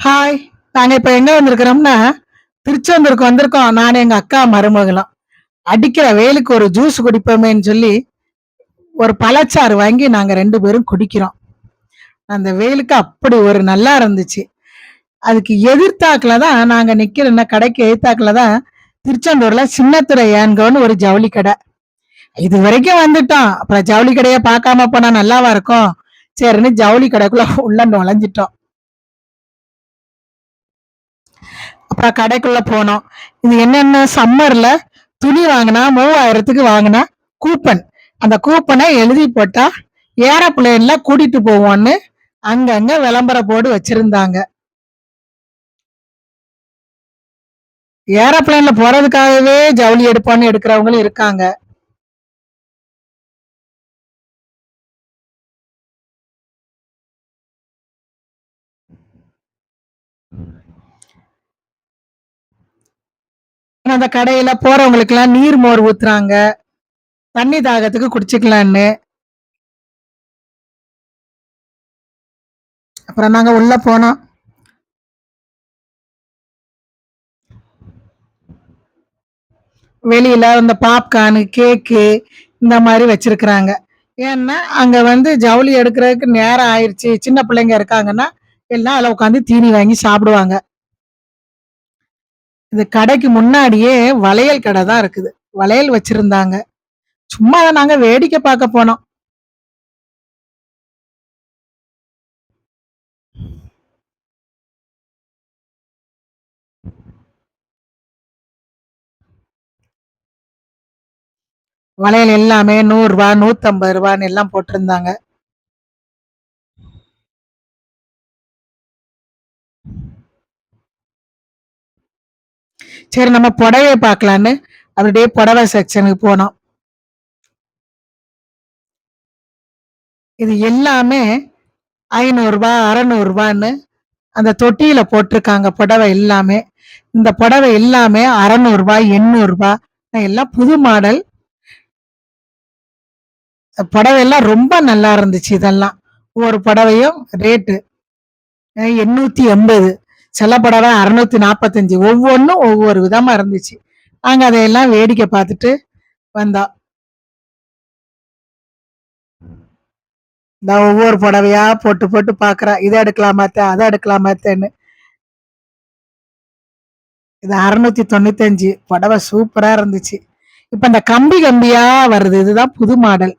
Hi. நாங்க இப்ப எங்க வந்திருக்கிறோம்னா, திருச்செந்தூருக்கு வந்திருக்கோம். நானும் எங்க அக்கா மருமகளும். அடிக்கிற வெயிலுக்கு ஒரு ஜூஸ் குடிப்போமேன்னு சொல்லி, ஒரு பழச்சாறு வாங்கி நாங்க 2 பேரும் குடிக்கிறோம். அந்த வெயிலுக்கு அப்படி ஒரு நல்லா இருந்துச்சு. அதுக்கு எதிர்த்தாக்குல தான் நாங்க நிக்கிற கடைக்கு எதிர்த்தாக்குல தான் திருச்செந்தூர்ல சின்னத்துரை ஏன்கோன்னு ஒரு ஜவுளி கடை. இதுவரைக்கும் வந்துட்டோம். அப்புறம் ஜவுளி கடைய பார்க்காம போனா நல்லாவா இருக்கும்? சரின்னு ஜவுளி கடைக்குள்ள உள்ள நுழைஞ்சிட்டோம். அப்புறம் கடைக்குள்ள போனோம். இது என்னன்னா சம்மர்ல துணி வாங்குனா 3000க்கு வாங்குனா கூப்பன். அந்த கூப்பனை எழுதி போட்டா ஏரோப்ளேன்ல கூட்டிட்டு போவோம்னு அங்கங்க விளம்பர போர்டு வச்சிருந்தாங்க. ஏரோப்ளேன்ல போறதுக்காகவே ஜவுளி எடுப்போம்னு எடுக்கிறவங்களும் இருக்காங்க. அந்த கடையில போறவங்களுக்கு எல்லாம் நீர் மோர் ஊத்துறாங்க. தண்ணி தாகத்துக்கு குடிச்சுக்கலான்னு. அப்புறம் நாங்க உள்ள போனோம். வெளியில இந்த பாப்கார்னு, கேக்கு இந்த மாதிரி வச்சிருக்கிறாங்க. ஏன்னா, அங்க வந்து ஜவுளி எடுக்கிறதுக்கு நேரம் ஆயிருச்சு. சின்ன பிள்ளைங்க இருக்காங்கன்னா, எல்லாம் அதுல உட்காந்து தீனி வாங்கி சாப்பிடுவாங்க. இந்த கடைக்கு முன்னாடியே வளையல் கடை தான் இருக்குது. வளையல் வச்சிருந்தாங்க. சும்மா அத நாங்க வேடிக்கை பார்க்க போனோம். வளையல் எல்லாமே ரூ. 100 ரூ. 150 எல்லாம் போட்டிருந்தாங்க. சரி நம்ம புடவைய பார்க்கலான்னு அப்படியே புடவை செக்ஷனுக்கு போனோம். இது எல்லாமே ரூ. 500 ரூ. 600 அந்த தொட்டியில போட்டிருக்காங்க புடவை எல்லாமே. இந்த புடவை எல்லாமே ரூ. 600 ரூ. 800 எல்லாம் புது மாடல். புடவை எல்லாம் ரொம்ப நல்லா இருந்துச்சு இதெல்லாம். ஒவ்வொரு புடவையும் ரேட்டு 880, சில புடவை 645, ஒவ்வொன்னும் ஒவ்வொரு விதமா இருந்துச்சு. நாங்க அதையெல்லாம் வேடிக்கை பார்த்துட்டு வந்தோம். இந்த ஒவ்வொரு புடவையா போட்டு போட்டு பார்க்குறா. இத எடுக்கலாமா அத்த? அத எடுக்கலாமா அத்தன்னு. இது 695 புடவை சூப்பரா இருந்துச்சு. இப்ப இந்த கம்பி கம்பியா வருது. இதுதான் புது மாடல்.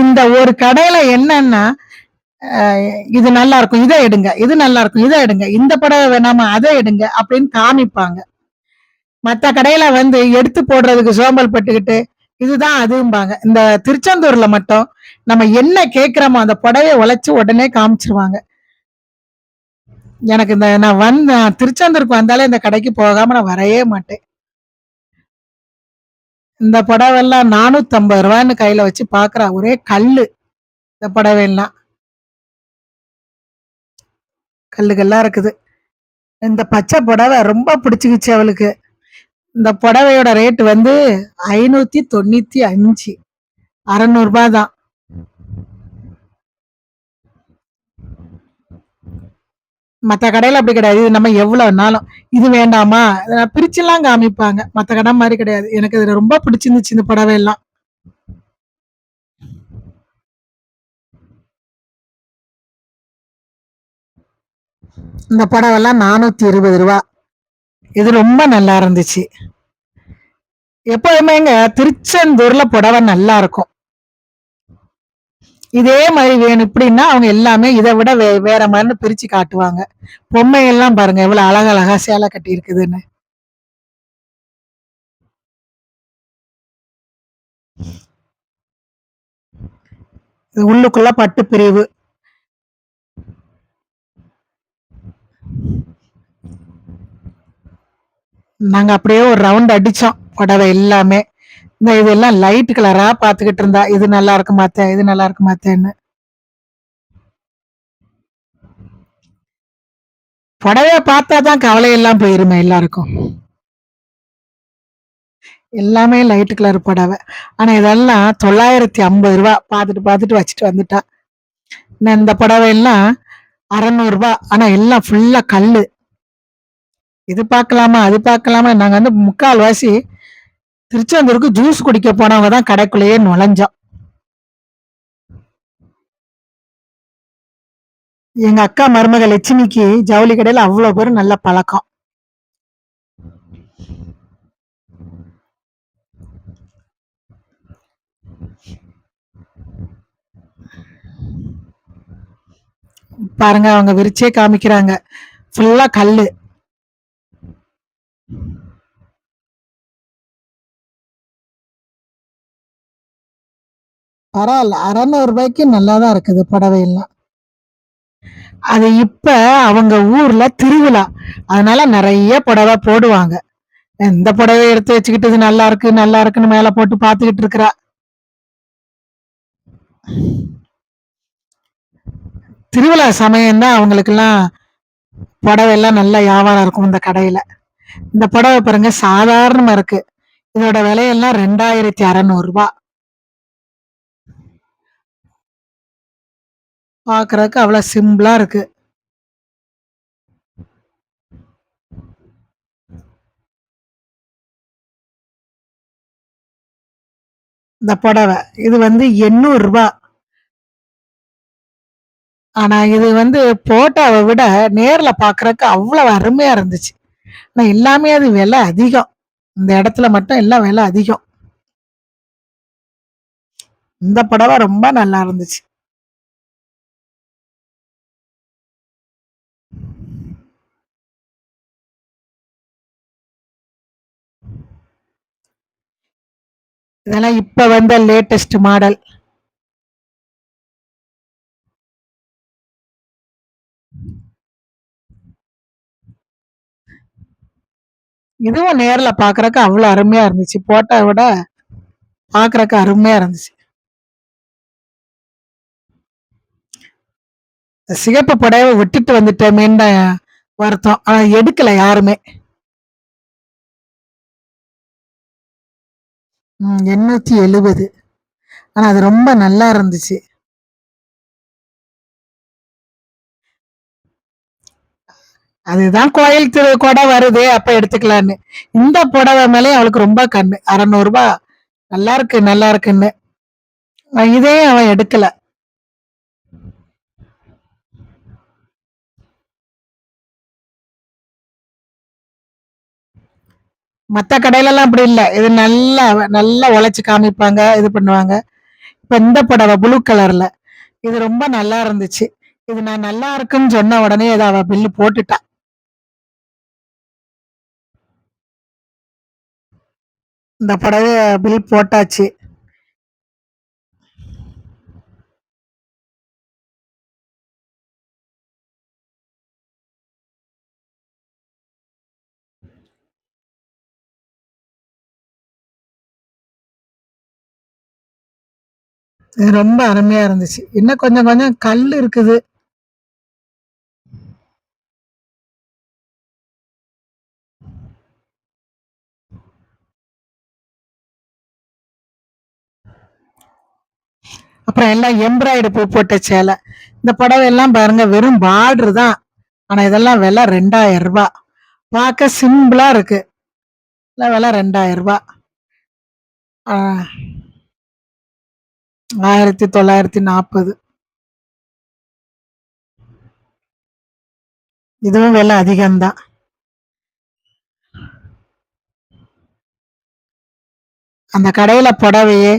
இந்த ஒரு கடையில என்னன்னா, அ இது நல்லா இருக்கும். இத எடுங்க. இது நல்லா இருக்கும். இத எடுங்க. இந்த புடவை வேணாமா? அத எடுங்க அப்படின்னு காமிப்பாங்க. மத்த கடையில வந்து எடுத்து போடுறதுக்கு சோம்பல் பட்டுக்கிட்டு, இதுதான் அதும்பாங்க. இந்த திருச்செந்தூர்ல மட்டும் நம்ம என்ன கேட்கிறோமோ அந்த புடவைய உழைச்சு உடனே காமிச்சுருவாங்க. எனக்கு இந்த நான் திருச்செந்தூருக்கு வந்தாலே இந்த கடைக்கு போகாம நான் வரவே மாட்டேன். இந்த புடவெல்லாம் ரூ. 450ன்னு கையில வச்சு பார்க்குறா. ஒரே கல்லு. இந்த புடவையெல்லாம். கல்லு கல்லா இருக்குது. இந்த பச்சை புடவை ரொம்ப பிடிச்சுக்கிச்சு அவளுக்கு. இந்த புடவையோட ரேட் வந்து 595, ரூ. 600 தான். மத்த கடையில அப்படி கிடையாது. இது நம்ம எவ்வளவுனாலும், இது வேண்டாமா? பிரிச்சுலாம் காமிப்பாங்க. மத்த கடை மாரி கிடையாது. எனக்கு இது ரொம்ப பிடிச்சிருந்துச்சு இந்த புடவை எல்லாம். இந்த புடவெல்லாம் ரூ. 420. இது ரொம்ப நல்லா இருந்துச்சு. எப்போதுமேங்க திருச்செந்தூர்ல புடவை நல்லா இருக்கும். இதே மாரி வேணும் இப்படின்னா, அவங்க எல்லாமே இத விட வேற மாரின்னு பிரிச்சு காட்டுவாங்க. பொம்மையெல்லாம் பாருங்க எவ்வளவு அழகழகா சேலை கட்டியிருக்குதுன்னு. இது உள்ளுக்குள்ள பட்டு பிரிவு. நாங்க அப்படியே ஒரு ரவுண்ட் அடிச்சோம். புடவை எல்லாமே. இதெல்லாம் லைட் கலரா பார்த்துக்கிட்டு இருந்தா. இது நல்லா இருக்குமா அத்த? இது நல்லா இருக்குமா அத்தன்னு. புடவைய பார்த்தா தான் கவலை எல்லாம் போயிருமே எல்லாருக்கும். எல்லாமே லைட் கலர் புடவை. ஆனா இதெல்லாம் ரூ. 950 பார்த்துட்டு பார்த்துட்டு வச்சுட்டு வந்துட்டா. இந்த புடவை எல்லாம் 600 ரூபாய். ஆனா எல்லாம் ஃபுல்லா கல்லு. இது பார்க்கலாமா அது பார்க்கலாமா, நாங்க வந்து முக்கால்வாசி திருச்செந்தூருக்கு ஜூஸ் குடிக்க போனவங்க தான் கடைக்குள்ளேயே நுழைஞ்சோம். எங்க அக்கா மருமக லட்சுமிக்கு ஜவுளி கடையில அவ்வளவு பேரும் நல்ல பழக்கம். பாருங்க அவங்க விரிச்சே காமிக்கிறாங்க. ஃபுல்லா கல்லு. பரவாயில்ல, 600 ரூபாய்க்கு நல்லாதான் இருக்குது புடவை எல்லாம். அது இப்ப அவங்க ஊர்ல திருவிழா, அதனால நிறைய புடவை போடுவாங்க. எந்த புடவை எடுத்து வச்சுக்கிட்டு இது நல்லா இருக்கு நல்லா இருக்குன்னு மேல போட்டு பாத்துக்கிட்டு இருக்கிறா. திருவிழா சமயம் தான் அவங்களுக்கு எல்லாம் புடவை எல்லாம் நல்ல வியாபாரம் இருக்கும் இந்த கடையில. இந்த புடவை பாருங்க சாதாரணமா இருக்கு. இதோட விலையெல்லாம் 2600 ரூபாய். பாக்குறதுக்கு அவ்வளவு சிம்பிளா இருக்கு இந்த புடவை. இது வந்து 800 ரூபாய். ஆனா இது வந்து போட்டோவை விட நேர்ல பாக்குறதுக்கு அவ்வளவு அருமையா இருந்துச்சு. ஆனா எல்லாமே அது விலை அதிகம். இந்த இடத்துல மட்டும் எல்லாம் விலை அதிகம். இந்த புடவை ரொம்ப நல்லா இருந்துச்சு. இதெல்லாம் இப்ப வந்த லேட்டஸ்ட் மாடல். இதுவும் நேர்ல பாக்குறதுக்கு அவ்வளவு அருமையா இருந்துச்சு. போட்டோ விட பாக்குறதுக்கு அருமையா இருந்துச்சு. சிகப்பு புடவை விட்டுட்டு வந்துட்டோமேன்னு வருத்தம். ஆனா எடுக்கல யாருமே. 870. ஆனா அது ரொம்ப நல்லா இருந்துச்சு. அதுதான் கோயில் திரு கூட வருது அப்ப எடுத்துக்கலான்னு. இந்த புடவை மேலே அவளுக்கு ரொம்ப கண்ணு. 600 ரூபாய் நல்லா இருக்கு நல்லா இருக்குன்னு. இதே அவன் எடுக்கல. மத்த கடையில எல்லாம் அப்படி இல்ல. இது நல்லா நல்லா உழைச்சு காமிப்பாங்க, இது பண்ணுவாங்க. இப்ப இந்த புடவை ப்ளூ கலர்ல இது ரொம்ப நல்லா இருந்துச்சு. இது நான் நல்லா இருக்குன்னு சொன்ன உடனே இத அவ பில்லு போட்டுட்டா. இந்த புடவைய பில் போட்டாச்சு. இது ரொம்ப அருமையா இருந்துச்சு. இன்னும் கொஞ்சம் கொஞ்சம் கல் இருக்குது. அப்புறம் எல்லாம் எம்ப்ராய்டு பூ போட்ட சேலை. இந்த புடவை எல்லாம் பாருங்க வெறும் பார்டர் தான். ஆனா இதெல்லாம் விலை 2000 ரூபாய். பார்க்க சிம்பிளா இருக்கு. இல்ல விலை 2000 ரூபாய். 1940. இதுவும் விலை அதிகம்தான். அந்த கடையில புடவையே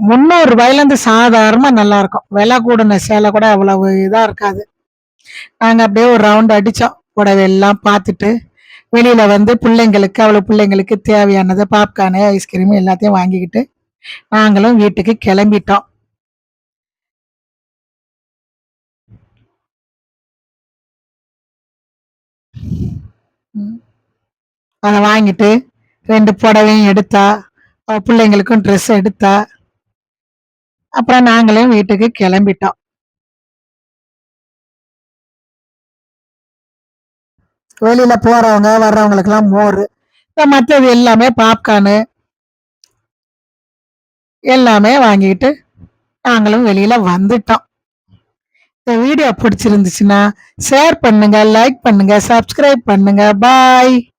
300 ரூபாயில இருந்து சாதாரணமா நல்லா இருக்கும். விலை கூடுன சேலை கூட அவ்வளவு இதா இருக்காது. நாங்க அப்படியே ஒரு ரவுண்ட் அடிச்சோம். புடவை எல்லாம் பார்த்துட்டு வெளியில வந்து பிள்ளைங்களுக்கு அவ்வளவு பிள்ளைங்களுக்கு தேவையானது பாப்கார்னு ஐஸ்கிரீம் எல்லாத்தையும் வாங்கிக்கிட்டு நாங்களும் வீட்டுக்கு கிளம்பிட்டோம். ம். அத வாங்கிட்டு 2 புடவையும் எடுத்தா, அவ பிள்ளைங்களுக்கும் ட்ரெஸ் எடுத்தா. அப்புறம் நாங்களும் வீட்டுக்கு கிளம்பிட்டோம். வெளியில போறவங்க வர்றவங்களுக்கெல்லாம் மோரு, மத்தது எல்லாமே பாப்கார்னு எல்லாமே வாங்கிட்டு நாங்களும் வெளியில வந்துட்டோம். இந்த வீடியோ பிடிச்சிருந்துச்சுன்னா ஷேர் பண்ணுங்க, லைக் பண்ணுங்க, சப்ஸ்கிரைப் பண்ணுங்க. பாய்.